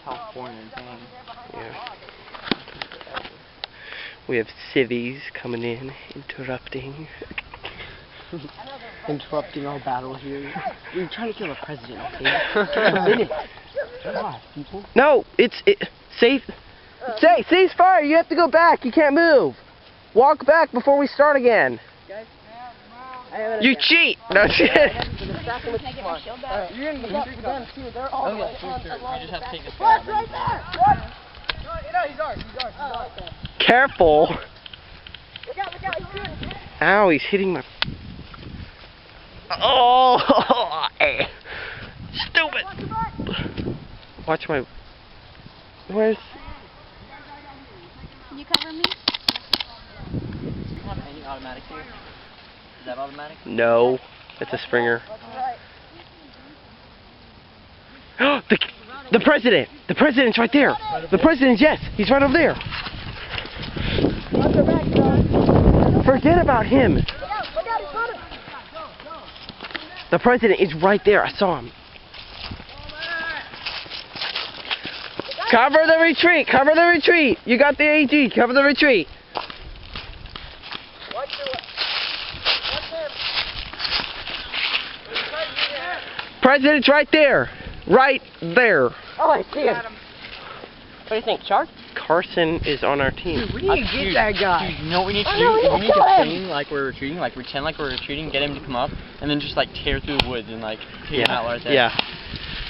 California, dang. Yeah. We have civvies coming in, interrupting. Interrupting our battle here. We're trying to kill the president, okay? Give it a minute. Come on, people. No, safe. Cease fire. You have to go back. You can't move. Walk back before we start again. You cheat. No shit. You're gonna get them too. They're all You just have to take this right there. No, he's ours. Okay. Careful. Look out, he's shooting. Ow, he's hitting my... Oh! Stupid! Watch my... Where's... Can you cover me? Any automatic here? Is that automatic? No. It's a Springer. The president! The president's right there! The president, yes! He's right over there! Forget about him! The president is right there. I saw him. Cover the retreat! Cover the retreat! You got the AG. Cover the retreat. President's right there. Right there. Oh, I see him. What do you think, Shark? Carson is on our team. We need to get that guy. Dude, you know what we need to do? We need to train like we're retreating, like pretend like we're retreating, get him to come up, and then just like tear through the woods and like take him out right there. Yeah.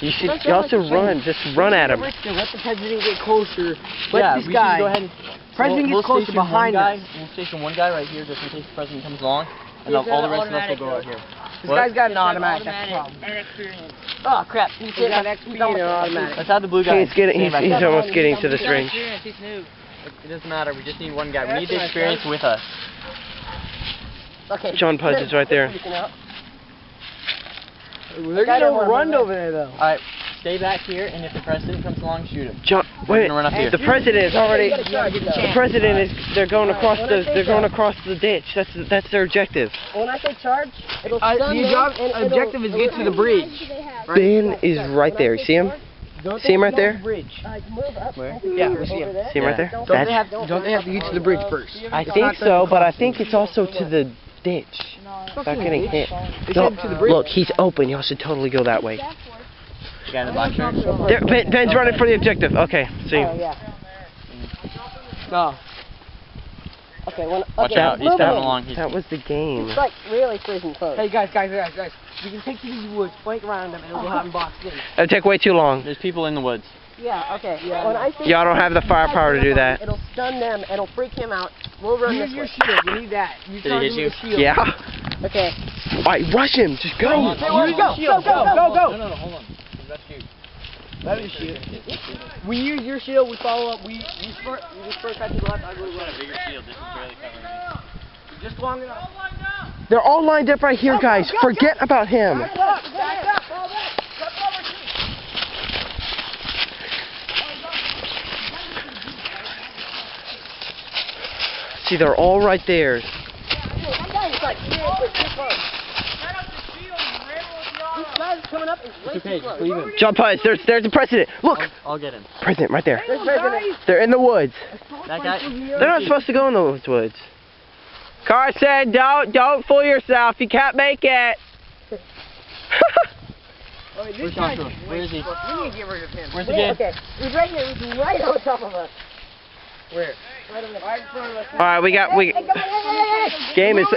You should also run. Just run at him. Let the president get closer. Yeah, Let this guy. go ahead and President gets closer behind us. We'll station one guy right here just in case the president comes along, and all the rest of us will go out here. This guy's got an automatic. That's the problem. And experience. Oh crap! He's got XP and an automatic. Let's have the blue guy. He's almost getting to this range. He's new. It doesn't matter. We just need one guy. We need the experience with us. Okay. John Pudge is right there. They're gonna run over there though. All right, stay back here, and if the president comes along, shoot him. John, wait. The president is already. The president is. They're going across the. They're going across the ditch. That's their objective. When I say charge, it'll stun the objective is get to the bridge. Ben is right there. You see him? See him right there? Where? Yeah, we see him. See him right there? Don't they have to get to the bridge first? I think so, but I think it's also to the ditch. Without getting hit. Look, he's open. Y'all should totally go that way. The guy in the black shirt. Ben's running for the objective. Okay, see. Oh, yeah. No. Okay, Watch out, he's coming along. That was the game. It's like really freaking close. Hey guys. You can take these woods, flank around them, and we'll have them boxed in. It'll take way too long. There's people in the woods. Yeah, okay. When I say Y'all don't have the firepower to do that. It'll stun them, it'll freak him out. We'll run this way. Use your shield, you need that. Did he hit you? Shield. Yeah. Okay. Alright, rush him. Just go. Go. No, hold on. Let's shoot. Let me shoot. We use your shield, we follow up, you just first cut to the left, I go right. A bigger shield, this is barely covering me. Just long enough. They're all lined up right here, guys. Forget about him. See, they're all right there. It's okay, just leave him. John Pudge, there's the president. Look. I'll get him. President, right there. They're in the woods. That guy? They're not supposed to go in those woods. Carson, don't fool yourself. You can't make it. Where's Joshua? Where is he? We need to get rid of him. Where's the game? Okay, he's right here. He's right on top of us. Where? Right in front of us. All right, game is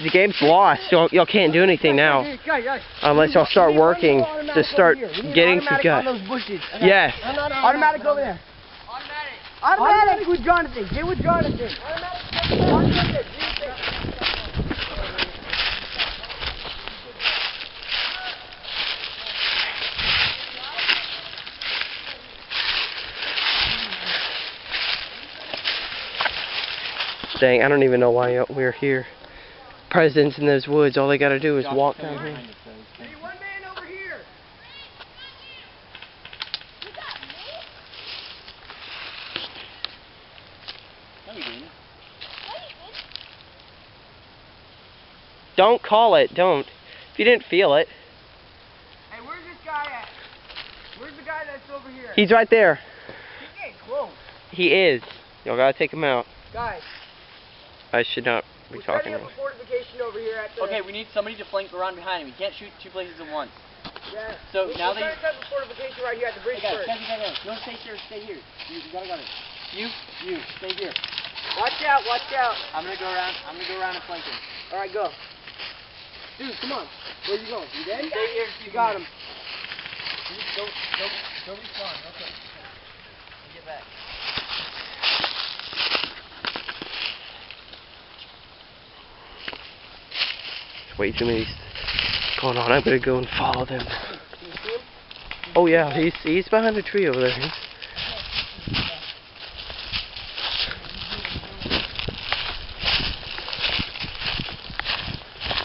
the game's lost. Y'all can't do anything now unless y'all start working to start getting some guts. Yes. Automatic over there. Automatic with Jonathan. Get with Jonathan. Automatic. Dang, I don't even know why we're here. President's in those woods. All they got to do is walk down here. Hey, one man over here. Don't call it. Don't. If you didn't feel it. Hey, where's this guy at? Where's the guy that's over here? He's right there. He's getting close. He is. Y'all gotta take him out. Guys. I should not be talking to We're setting him. up a fortification over here at the... Okay, we need somebody to flank around behind him. We can't shoot two places at once. Yeah. So now we're trying to set up a fortification right here at the bridge first. Guys. Don't stay here. Stay here. You gotta go. You, stay here. Watch out, watch out. I'm gonna go around and flank him. All right, go. Dude, come on. Where you going? You dead? Stay here. You got him. Don't respond. Okay. Get back. There's way too many going on. I better go and follow them. Oh yeah, he's behind the tree over there.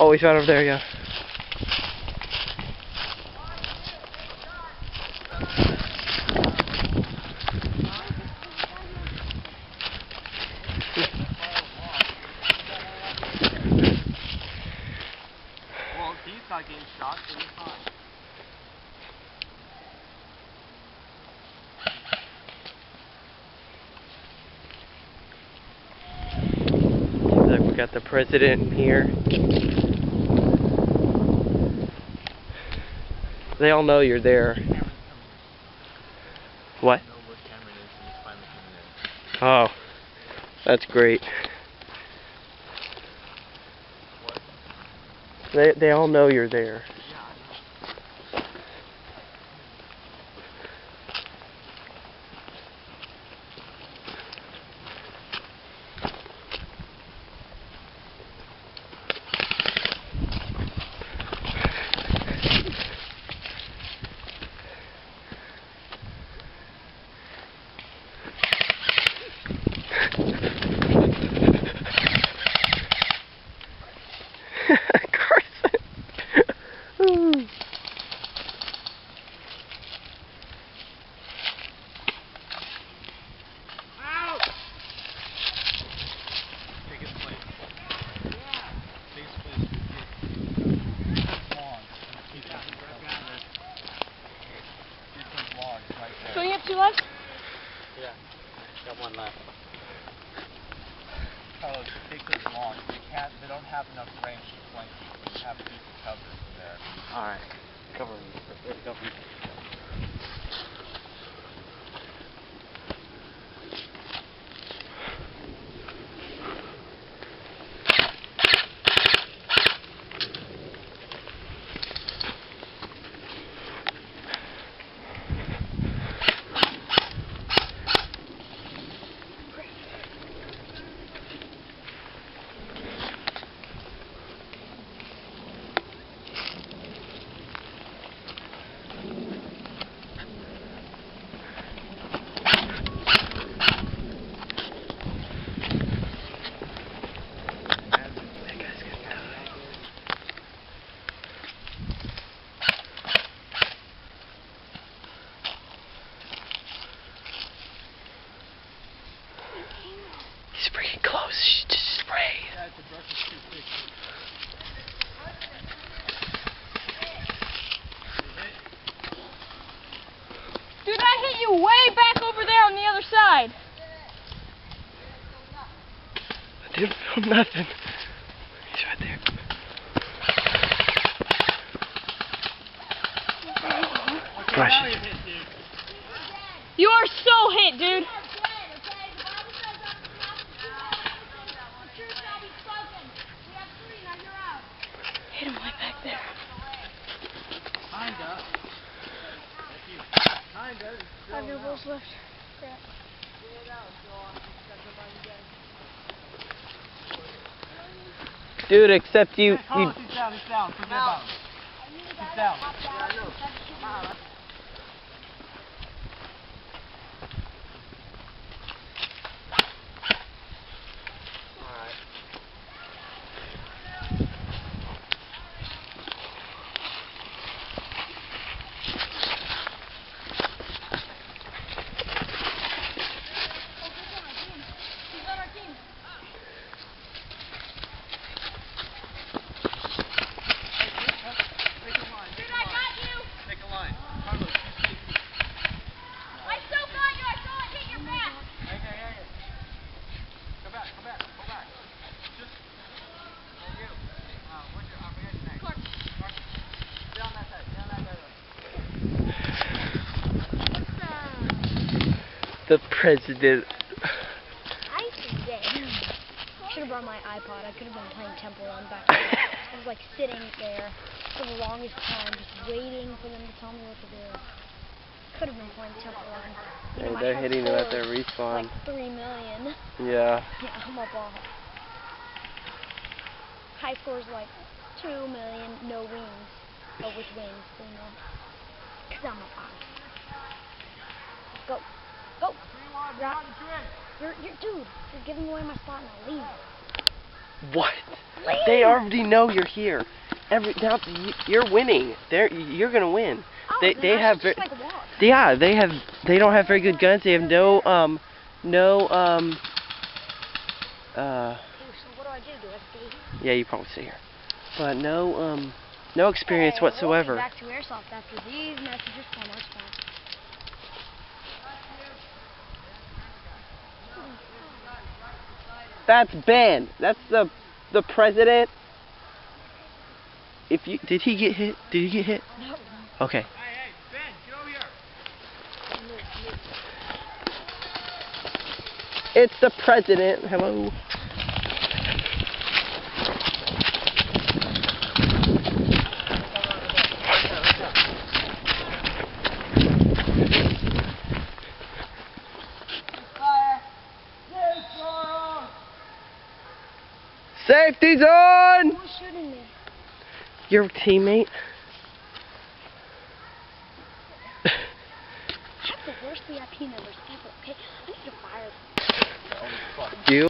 Oh, he's right over there, yeah. Well, he's not getting shot, so he's fine. Seems like we got the president here. They all know you're there. What? Oh, that's great. They all know you're there. So you have two left? Yeah, got one left. Carlos, take those long. They don't have enough range to flank you. You have to keep the cover there. Alright. Cover me. Cover me. He's freaking close. Just spray. Dude, I hit you way back over there on the other side. I didn't feel nothing. He's right there. Gosh. You are so hit, dude. Hit him way back there. I have no balls left. Crap. Dude, except you. Carlos, he's down. Forget about him. He's down. Take a line. The president. I did. Should have brought my iPod. I could have been playing Temple Run back then. I was like sitting there for the longest time, just waiting for them to tell me what to do. Could have been playing Temple Run. You know, Hey, they're hitting them at their score is respawn. like 3 million. Yeah. Yeah, I'm up all. High score's like 2 million, no wings. Oh, with wings, so you know. Cause I'm up high. Go. Go. Dude, you're giving away my spot now. Leave. What? Leave. They already know you're here. Now you're winning. You're gonna win. Oh, They have just like a walk. yeah, they don't have very good guns. They have no So what do I do? Do I stay here? yeah, you probably stay here. But no experience Hey, whatsoever. welcome back to Airsoft after these messages from our sponsor. That's Ben. That's the president. Did he get hit? Did he get hit? No. Okay. Hey, Ben, get over here. It's the president. Hello. Safety zone! Who's shooting me? Your teammate. I have the worst VIP numbers ever, okay? I need to fire them. You?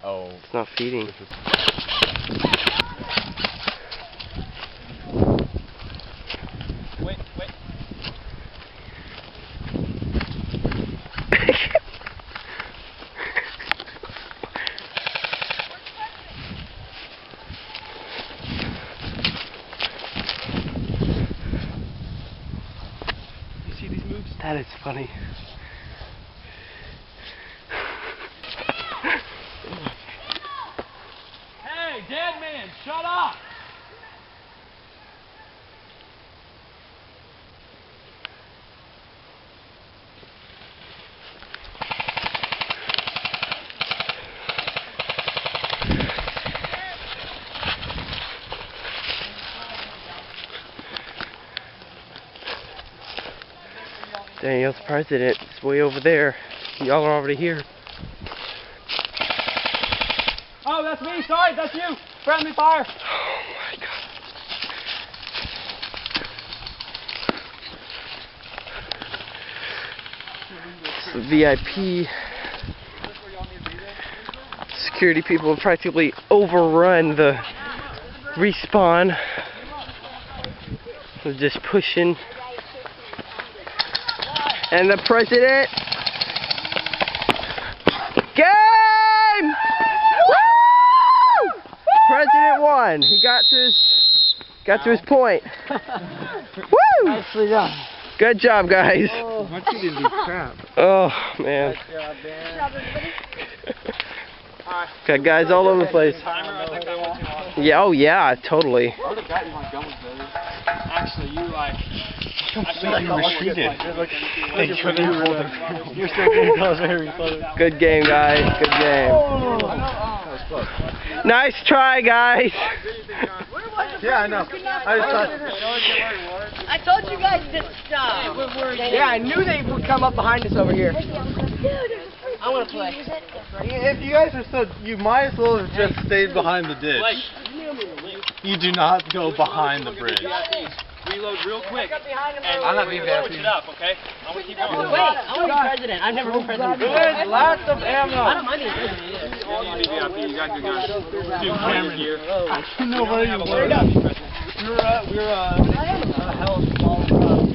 Oh. It's not feeding. Wait. You see these moves? That is funny. Hey, dead man, shut up. Daniel's president is way over there. Y'all are already here. Oh, that's me. Sorry, that's you. Friendly fire. Oh my god. It's the VIP. Security people have practically overrun the respawn. They're just pushing. And the president. Game! Woo! President won. He got to his point. Woo! Nicely done. Good job, guys. What you didn't do crap. Oh man. Good job, everybody. Got guys all over the place. Yeah. Oh yeah. Totally. I would have gotten my gun was better. Actually, you like. You were cheated. You're so good. That was very funny. Good game, guys. Good game. Nice try, guys. Yeah, I know. I told you guys to stop. Yeah, I knew they would come up behind us over here. I want to play. If you guys are so, you might as well have just stayed behind the ditch. You do not go behind the bridge. Reload real quick. I'm not being Switch it up, okay? I'm gonna keep going. Wait, I want to be president. I've never been president before. Good, lots of ammo. I don't mind being president either. You got good guns. Dude, Cameron here. Nobody We're We're a hell of a